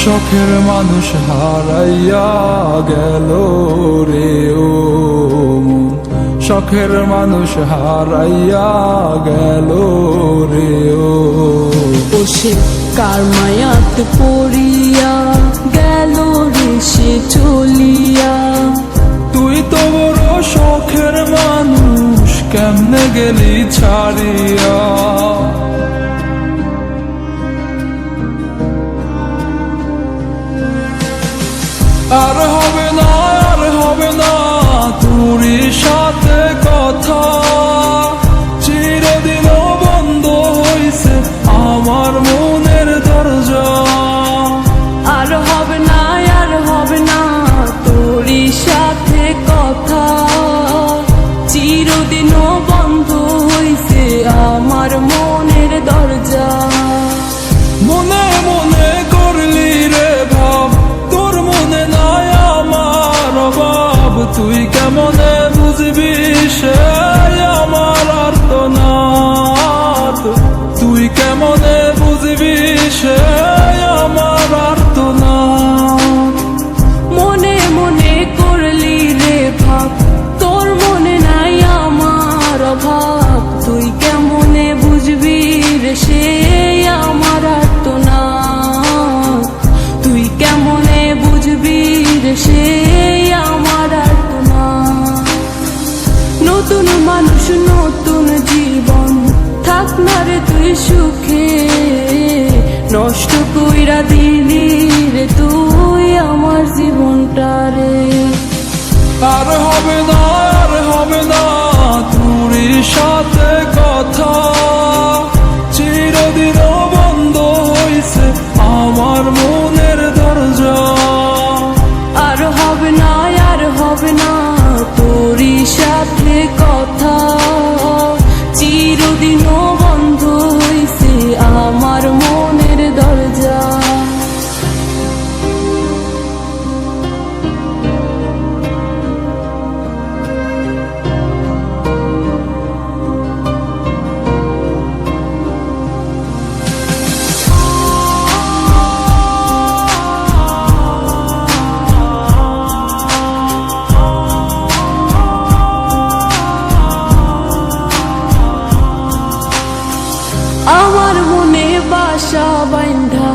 শখের মানুষ হারাইয়া গেল রে ও মন, শখের মানুষ হারাইয়া গেল রে ও। সে কার মায়াত পড়িয়া গেল রে সে চলিয়া। তুই তো বড় শখের মানুষ, কেমনে গেলি ছাড়িয়া। আর হবে না, আর হবে না তোরই সাথে কথা, চিরদিন বন্ধ হইছে আমার মনের দরজা। আর হবে না, আর হবে না তোরই সাথে কথা, চিরদিনও বন্ধ হইছে আমার মনের দরজা। মনে মনে করলি রে ভাব, তোর মনে নাই আমার অভাব। তুই কেমনে বুঝবি সে আমার আর্তনাদ, তুই কেমনে বুঝবি সে আমার আর্তনাদ। মনে মনে করলি রে ভাব, তোর মনে নাই আমার অভাব। তুই কেমনে বুঝবি রে সে আমার আর্তনাদ, তুই কেমনে বুঝবি রে সে আমার আর্তনাদ। নতুন মানুষ নতুন জীবন, থাক না রে তুই সুখে, নষ্ট কইরা দিলি রে তুই আমার জীবনটা রে। আর হবে না, আর হবে না তোরই সাথে কথা, চিরদিন বন্ধ হইছে আমার মনের দরজা। আর হবে না, আর হবে না তোরই সাথে কথা, চিরদিনও বন্ধ হইছে আমার মনের দরজা। আমার মনে বাসা বাইন্ধা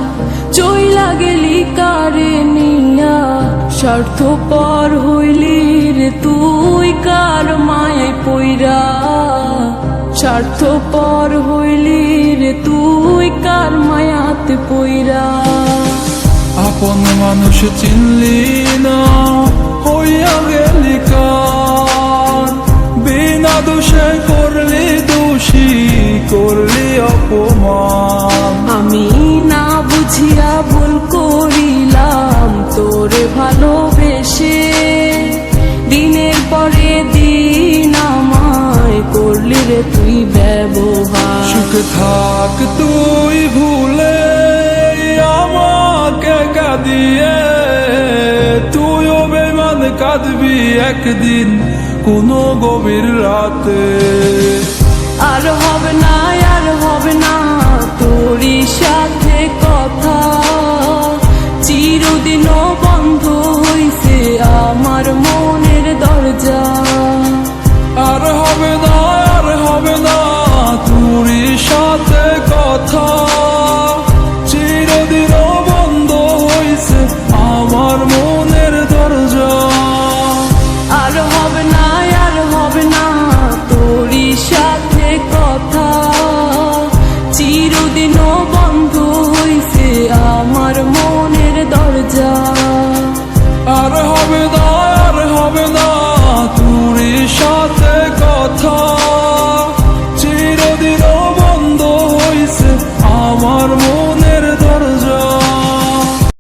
চইলা গেলি কারে নিয়া, স্বার্থপর হইলি রে তুই কার মায়ে পইরা। স্বার্থপর হইলি রে তুই কার মায়াতে পইরা। আপন মানুষ চিনলি না, হইয়া গেলি কার। বিনা দোষে করলি দোষী, করলি অপমান। আমি না বুঝিয়া ভুল করিলাম তোরে ভালোবেসে, দিনের পরে দিন আমায় করলি রে তুই ব্যবহার। সুখে থাক তুই ভুলে আমাকে কাঁদিয়ে, তুইও বেমান কাঁদবি একদিন কোনো গভীর রাতে। আর হবে না, আর হবে না তোরই সাথে কথা, চিরদিনও বন্ধ